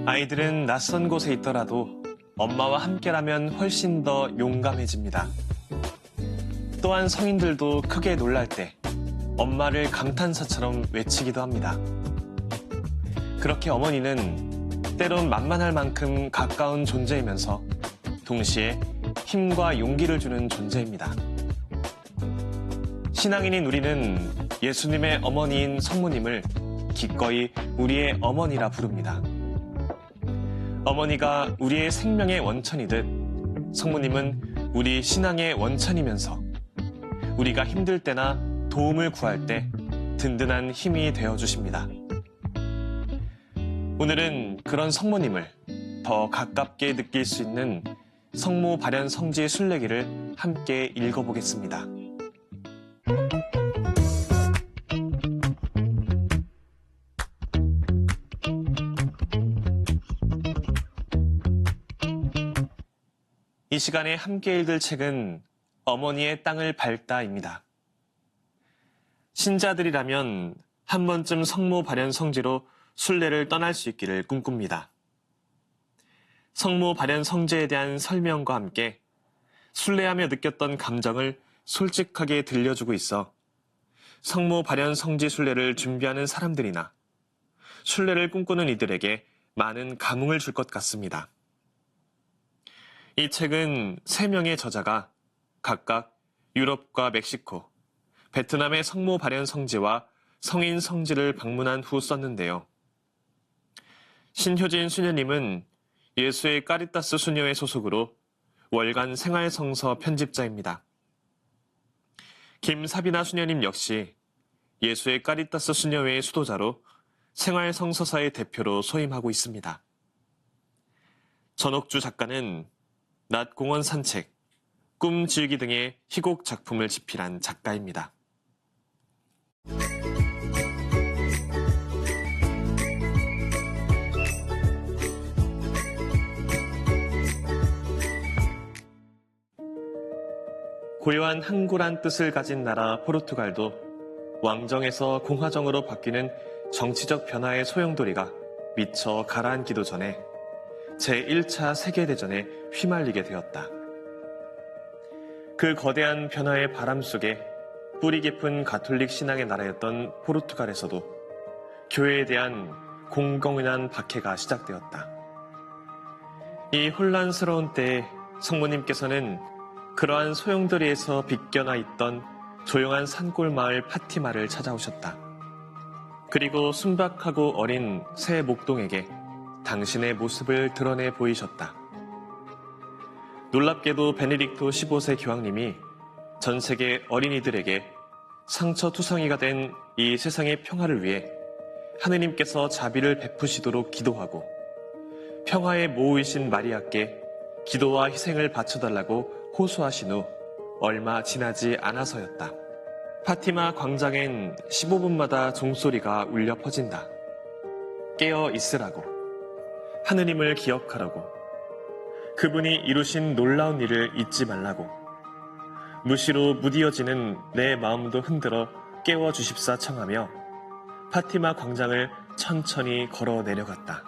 아이들은 낯선 곳에 있더라도 엄마와 함께라면 훨씬 더 용감해집니다. 또한 성인들도 크게 놀랄 때 엄마를 감탄사처럼 외치기도 합니다. 그렇게 어머니는 때론 만만할 만큼 가까운 존재이면서 동시에 힘과 용기를 주는 존재입니다. 신앙인인 우리는 예수님의 어머니인 성모님을 기꺼이 우리의 어머니라 부릅니다. 어머니가 우리의 생명의 원천이듯 성모님은 우리 신앙의 원천이면서 우리가 힘들 때나 도움을 구할 때 든든한 힘이 되어주십니다. 오늘은 그런 성모님을 더 가깝게 느낄 수 있는 성모 발현 성지 순례기를 함께 읽어보겠습니다. 이 시간에 함께 읽을 책은 어머니의 땅을 밟다입니다. 신자들이라면 한 번쯤 성모 발현 성지로 순례를 떠날 수 있기를 꿈꿉니다. 성모 발현 성지에 대한 설명과 함께 순례하며 느꼈던 감정을 솔직하게 들려주고 있어 성모 발현 성지 순례를 준비하는 사람들이나 순례를 꿈꾸는 이들에게 많은 감흥을 줄 것 같습니다. 이 책은 3명의 저자가 각각 유럽과 멕시코, 베트남의 성모 발현 성지와 성인 성지를 방문한 후 썼는데요. 신효진 수녀님은 예수의 까리타스 수녀회 소속으로 월간 생활성서 편집자입니다. 김사비나 수녀님 역시 예수의 까리타스 수녀회의 수도자로 생활성서사의 대표로 소임하고 있습니다. 전옥주 작가는 낮 공원 산책, 꿈 지우기 등의 희곡 작품을 집필한 작가입니다. 고요한 항구란 뜻을 가진 나라 포르투갈도 왕정에서 공화정으로 바뀌는 정치적 변화의 소용돌이가 미처 가라앉기도 전에 제1차 세계대전에 휘말리게 되었다. 그 거대한 변화의 바람 속에 뿌리 깊은 가톨릭 신앙의 나라였던 포르투갈에서도 교회에 대한 공공연한 박해가 시작되었다. 이 혼란스러운 때에 성모님께서는 그러한 소용돌이에서 빗겨나 있던 조용한 산골 마을 파티마를 찾아오셨다. 그리고 순박하고 어린 새 목동에게 당신의 모습을 드러내 보이셨다. 놀랍게도 베네딕토 15세 교황님이 전 세계 어린이들에게 상처투성이가 된 이 세상의 평화를 위해 하느님께서 자비를 베푸시도록 기도하고 평화의 모우이신 마리아께 기도와 희생을 바쳐달라고 호소하신 후 얼마 지나지 않아서였다. 파티마 광장엔 15분마다 종소리가 울려 퍼진다. 깨어 있으라고, 하느님을 기억하라고, 그분이 이루신 놀라운 일을 잊지 말라고, 무시로 무디어지는 내 마음도 흔들어 깨워주십사 청하며 파티마 광장을 천천히 걸어 내려갔다.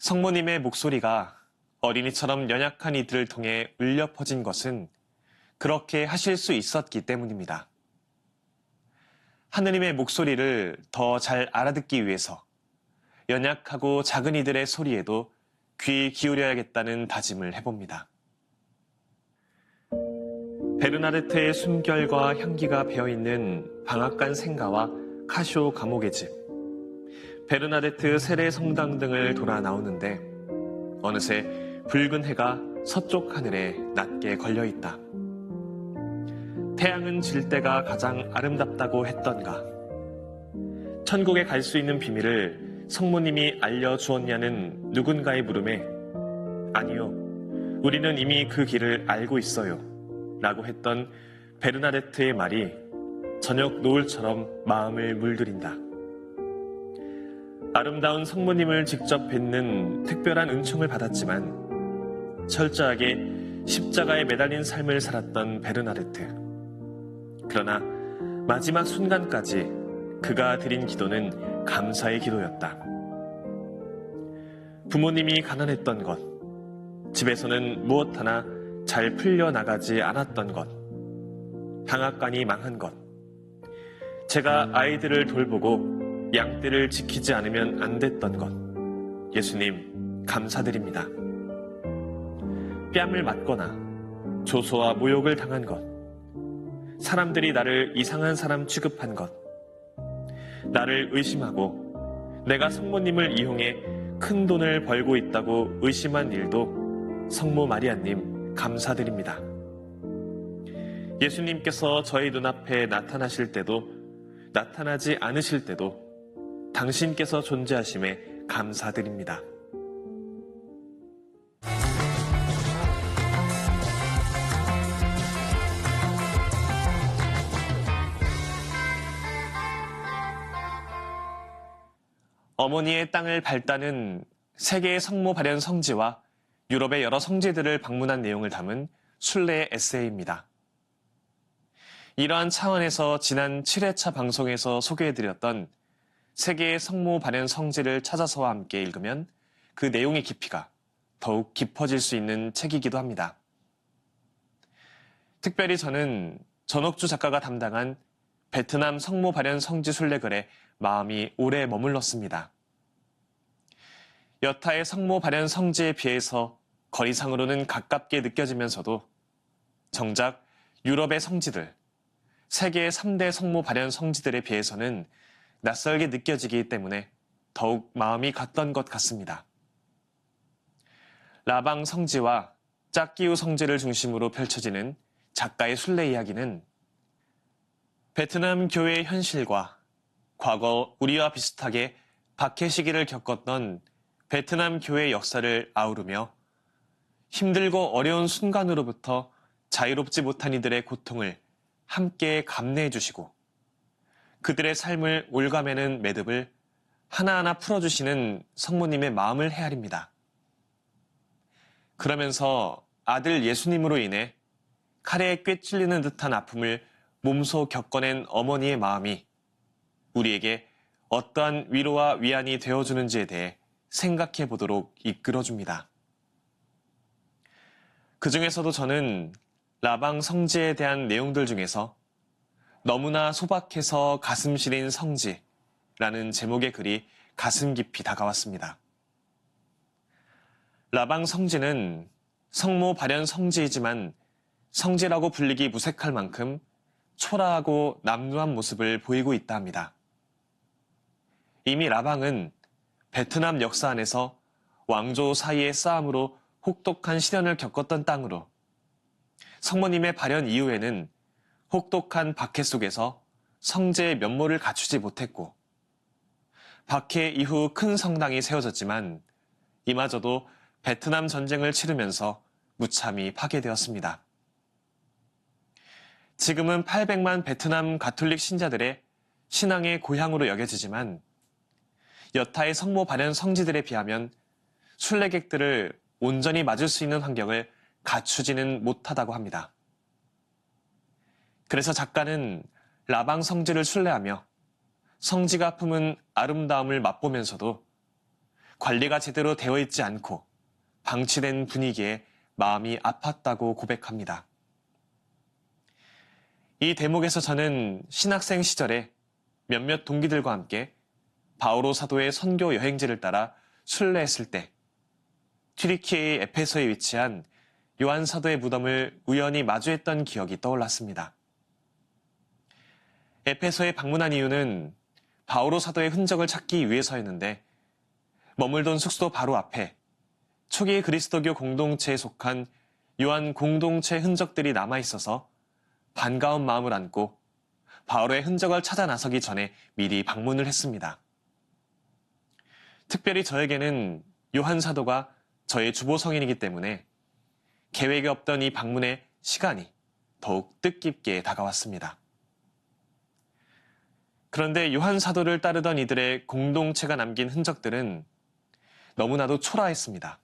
성모님의 목소리가 어린이처럼 연약한 이들을 통해 울려 퍼진 것은 그렇게 하실 수 있었기 때문입니다. 하느님의 목소리를 더 잘 알아듣기 위해서 연약하고 작은 이들의 소리에도 귀 기울여야겠다는 다짐을 해봅니다. 베르나르트의 숨결과 향기가 배어있는 방앗간 생가와 카쇼 감옥의 집, 베르나르트 세례 성당 등을 돌아 나오는데 어느새 붉은 해가 서쪽 하늘에 낮게 걸려있다. 태양은 질 때가 가장 아름답다고 했던가. 천국에 갈 수 있는 비밀을 성모님이 알려주었냐는 누군가의 물음에 아니요, 우리는 이미 그 길을 알고 있어요 라고 했던 베르나르트의 말이 저녁 노을처럼 마음을 물들인다. 아름다운 성모님을 직접 뵙는 특별한 은총을 받았지만 철저하게 십자가에 매달린 삶을 살았던 베르나르트. 그러나 마지막 순간까지 그가 드린 기도는 감사의 기도였다. 부모님이 가난했던 것, 집에서는 무엇 하나 잘 풀려나가지 않았던 것, 방앗간이 망한 것, 제가 아이들을 돌보고 양떼를 지키지 않으면 안 됐던 것, 예수님 감사드립니다. 뺨을 맞거나 조소와 모욕을 당한 것, 사람들이 나를 이상한 사람 취급한 것, 나를 의심하고 내가 성모님을 이용해 큰 돈을 벌고 있다고 의심한 일도 성모 마리아님 감사드립니다. 예수님께서 저희 눈앞에 나타나실 때도 나타나지 않으실 때도 당신께서 존재하심에 감사드립니다. 어머니의 땅을 밟다는 세계의 성모 발현 성지와 유럽의 여러 성지들을 방문한 내용을 담은 순례의 에세이입니다. 이러한 차원에서 지난 7회차 방송에서 소개해드렸던 세계의 성모 발현 성지를 찾아서와 함께 읽으면 그 내용의 깊이가 더욱 깊어질 수 있는 책이기도 합니다. 특별히 저는 전옥주 작가가 담당한 베트남 성모 발현 성지 순례글에 마음이 오래 머물렀습니다. 여타의 성모 발현 성지에 비해서 거리상으로는 가깝게 느껴지면서도 정작 유럽의 성지들, 세계의 3대 성모 발현 성지들에 비해서는 낯설게 느껴지기 때문에 더욱 마음이 갔던 것 같습니다. 라방 성지와 짝기우 성지를 중심으로 펼쳐지는 작가의 순례 이야기는 베트남 교회의 현실과 과거 우리와 비슷하게 박해 시기를 겪었던 베트남 교회의 역사를 아우르며 힘들고 어려운 순간으로부터 자유롭지 못한 이들의 고통을 함께 감내해 주시고 그들의 삶을 올가매는 매듭을 하나하나 풀어주시는 성모님의 마음을 헤아립니다. 그러면서 아들 예수님으로 인해 칼에 꿰찔리는 듯한 아픔을 몸소 겪어낸 어머니의 마음이 우리에게 어떠한 위로와 위안이 되어주는지에 대해 생각해 보도록 이끌어줍니다. 그 중에서도 저는 라방 성지에 대한 내용들 중에서 너무나 소박해서 가슴 시린 성지라는 제목의 글이 가슴 깊이 다가왔습니다. 라방 성지는 성모 발현 성지이지만 성지라고 불리기 무색할 만큼 초라하고 남루한 모습을 보이고 있다 합니다. 이미 라방은 베트남 역사 안에서 왕조 사이의 싸움으로 혹독한 시련을 겪었던 땅으로 성모님의 발현 이후에는 혹독한 박해 속에서 성제의 면모를 갖추지 못했고 박해 이후 큰 성당이 세워졌지만 이마저도 베트남 전쟁을 치르면서 무참히 파괴되었습니다. 지금은 800만 베트남 가톨릭 신자들의 신앙의 고향으로 여겨지지만 여타의 성모 발현 성지들에 비하면 순례객들을 온전히 맞을 수 있는 환경을 갖추지는 못하다고 합니다. 그래서 작가는 라방 성지를 순례하며 성지가 품은 아름다움을 맛보면서도 관리가 제대로 되어 있지 않고 방치된 분위기에 마음이 아팠다고 고백합니다. 이 대목에서 저는 신학생 시절에 몇몇 동기들과 함께 바오로 사도의 선교 여행지를 따라 순례했을 때 튀르키예의 에페소에 위치한 요한 사도의 무덤을 우연히 마주했던 기억이 떠올랐습니다. 에페소에 방문한 이유는 바오로 사도의 흔적을 찾기 위해서였는데 머물던 숙소 바로 앞에 초기 그리스도교 공동체에 속한 요한 공동체 흔적들이 남아있어서 반가운 마음을 안고 바오로의 흔적을 찾아 나서기 전에 미리 방문을 했습니다. 특별히 저에게는 요한 사도가 저의 주보 성인이기 때문에 계획이 없던 이 방문의 시간이 더욱 뜻깊게 다가왔습니다. 그런데 요한 사도를 따르던 이들의 공동체가 남긴 흔적들은 너무나도 초라했습니다.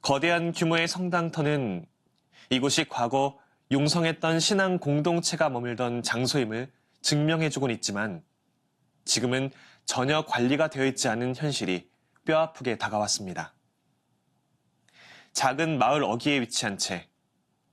거대한 규모의 성당터는 이곳이 과거 융성했던 신앙 공동체가 머물던 장소임을 증명해주곤 있지만 지금은 전혀 관리가 되어 있지 않은 현실이 뼈아프게 다가왔습니다. 작은 마을 어귀에 위치한 채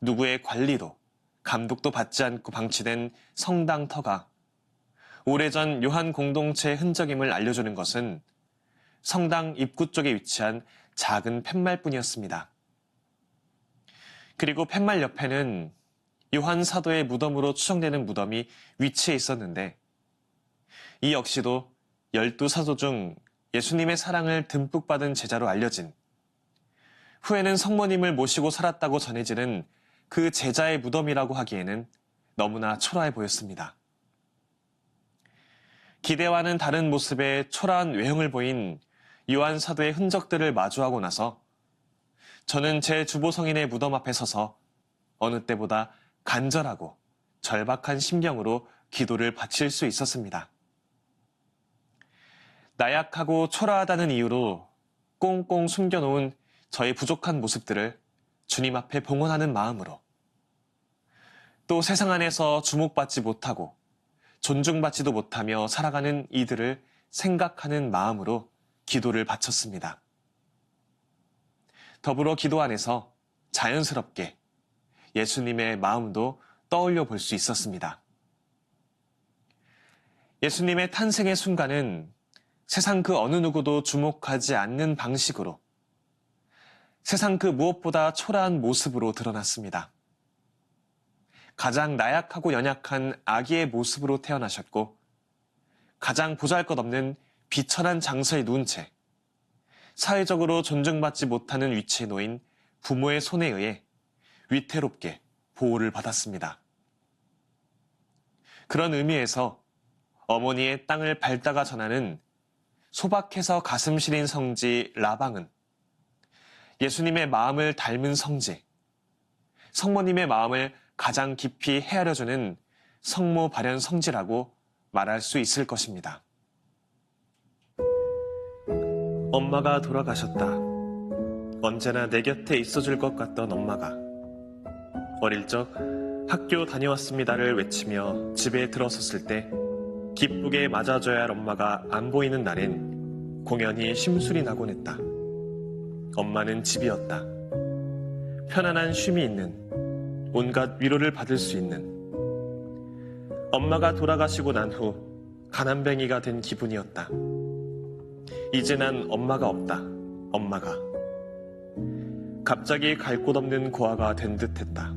누구의 관리도 감독도 받지 않고 방치된 성당터가 오래전 요한 공동체의 흔적임을 알려주는 것은 성당 입구 쪽에 위치한 작은 팻말뿐이었습니다. 그리고 팻말 옆에는 요한 사도의 무덤으로 추정되는 무덤이 위치해 있었는데 이 역시도 12사도 중 예수님의 사랑을 듬뿍 받은 제자로 알려진 후에는 성모님을 모시고 살았다고 전해지는 그 제자의 무덤이라고 하기에는 너무나 초라해 보였습니다. 기대와는 다른 모습의 초라한 외형을 보인 요한 사도의 흔적들을 마주하고 나서 저는 제 주보 성인의 무덤 앞에 서서 어느 때보다 간절하고 절박한 심경으로 기도를 바칠 수 있었습니다. 나약하고 초라하다는 이유로 꽁꽁 숨겨놓은 저의 부족한 모습들을 주님 앞에 봉헌하는 마음으로 또 세상 안에서 주목받지 못하고 존중받지도 못하며 살아가는 이들을 생각하는 마음으로 기도를 바쳤습니다. 더불어 기도 안에서 자연스럽게 예수님의 마음도 떠올려 볼 수 있었습니다. 예수님의 탄생의 순간은 세상 그 어느 누구도 주목하지 않는 방식으로 세상 그 무엇보다 초라한 모습으로 드러났습니다. 가장 나약하고 연약한 아기의 모습으로 태어나셨고 가장 보잘것없는 비천한 장소에 누운 채 사회적으로 존중받지 못하는 위치에 놓인 부모의 손에 의해 위태롭게 보호를 받았습니다. 그런 의미에서 어머니의 땅을 밟다가 전하는 소박해서 가슴 시린 성지 라방은 예수님의 마음을 닮은 성지, 성모님의 마음을 가장 깊이 헤아려주는 성모 발현 성지라고 말할 수 있을 것입니다. 엄마가 돌아가셨다. 언제나 내 곁에 있어줄 것 같던 엄마가 어릴 적 학교 다녀왔습니다를 외치며 집에 들어섰을 때 기쁘게 맞아줘야 할 엄마가 안 보이는 날엔 공연히 심술이 나곤 했다. 엄마는 집이었다. 편안한 쉼이 있는, 온갖 위로를 받을 수 있는. 엄마가 돌아가시고 난 후 가난뱅이가 된 기분이었다. 이제 난 엄마가 없다. 엄마가. 갑자기 갈 곳 없는 고아가 된 듯했다.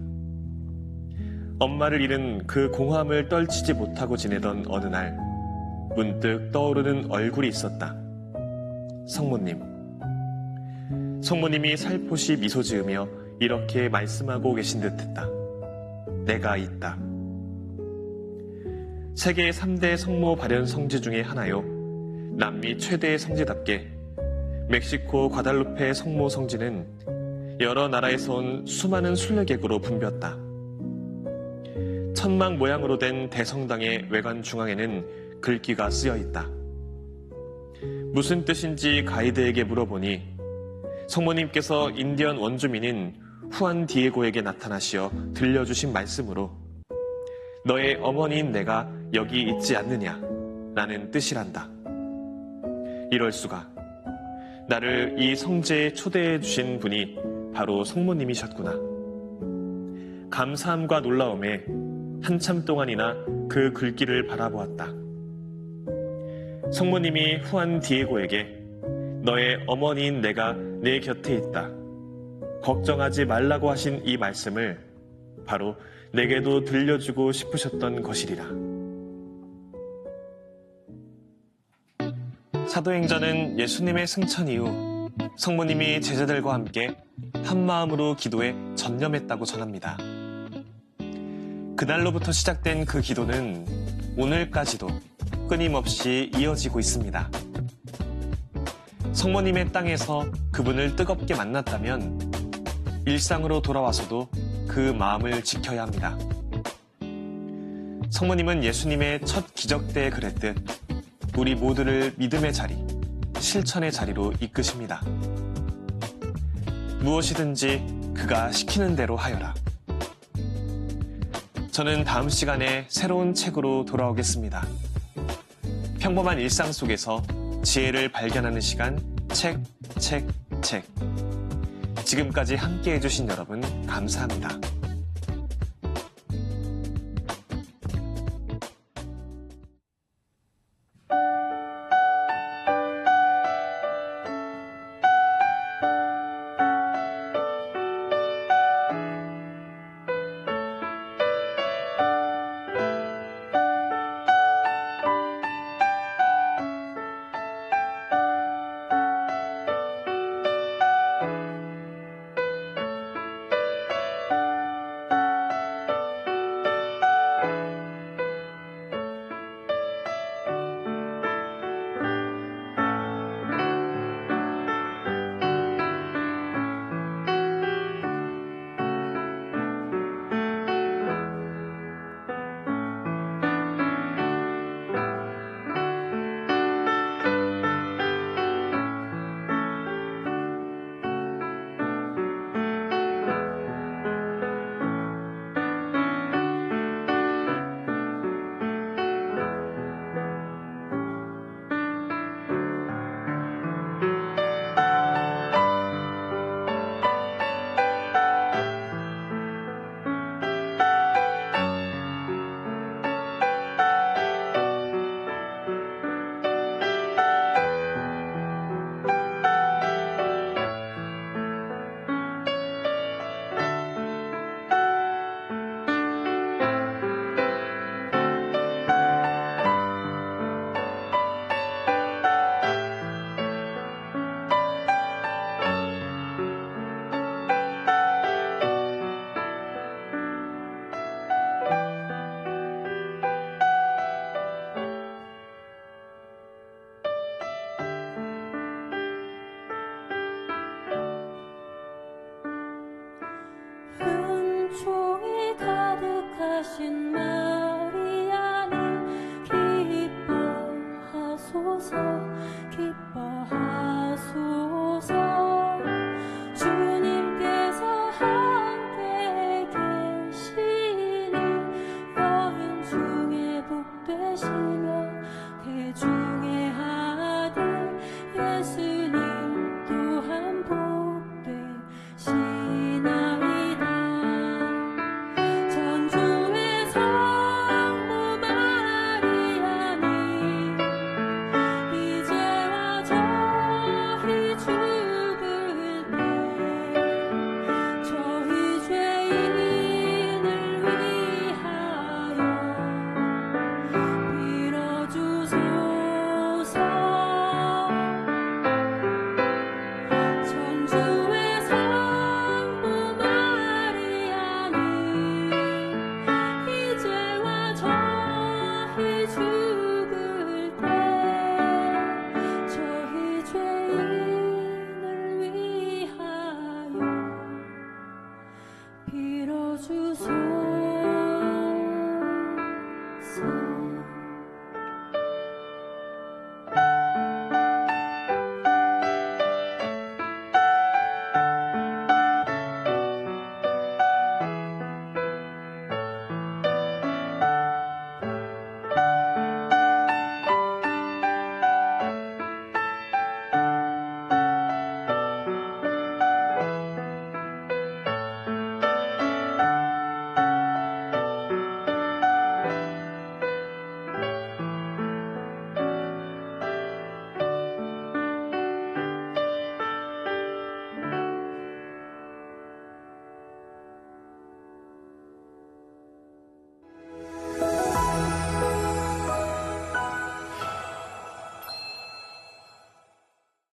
엄마를 잃은 그 공허함을 떨치지 못하고 지내던 어느 날 문득 떠오르는 얼굴이 있었다. 성모님. 성모님이 살포시 미소 지으며 이렇게 말씀하고 계신 듯했다. 내가 있다. 세계 3대 성모 발현 성지 중에 하나요. 남미 최대의 성지답게 멕시코 과달루페 성모 성지는 여러 나라에서 온 수많은 순례객으로 붐볐다. 천막 모양으로 된 대성당의 외관 중앙에는 글귀가 쓰여 있다. 무슨 뜻인지 가이드에게 물어보니 성모님께서 인디언 원주민인 후안 디에고에게 나타나시어 들려주신 말씀으로 너의 어머니인 내가 여기 있지 않느냐 라는 뜻이란다. 이럴 수가. 나를 이 성제에 초대해 주신 분이 바로 성모님이셨구나. 감사함과 놀라움에 한참 동안이나 그 글귀를 바라보았다. 성모님이 후안 디에고에게 너의 어머니인 내가 내 곁에 있다. 걱정하지 말라고 하신 이 말씀을 바로 내게도 들려주고 싶으셨던 것이리라. 사도행전은 예수님의 승천 이후 성모님이 제자들과 함께 한마음으로 기도에 전념했다고 전합니다. 그날로부터 시작된 그 기도는 오늘까지도 끊임없이 이어지고 있습니다. 성모님의 땅에서 그분을 뜨겁게 만났다면 일상으로 돌아와서도 그 마음을 지켜야 합니다. 성모님은 예수님의 첫 기적 때에 그랬듯 우리 모두를 믿음의 자리, 실천의 자리로 이끄십니다. 무엇이든지 그가 시키는 대로 하여라. 저는 다음 시간에 새로운 책으로 돌아오겠습니다. 평범한 일상 속에서 지혜를 발견하는 시간, 책. 지금까지 함께 해주신 여러분 감사합니다.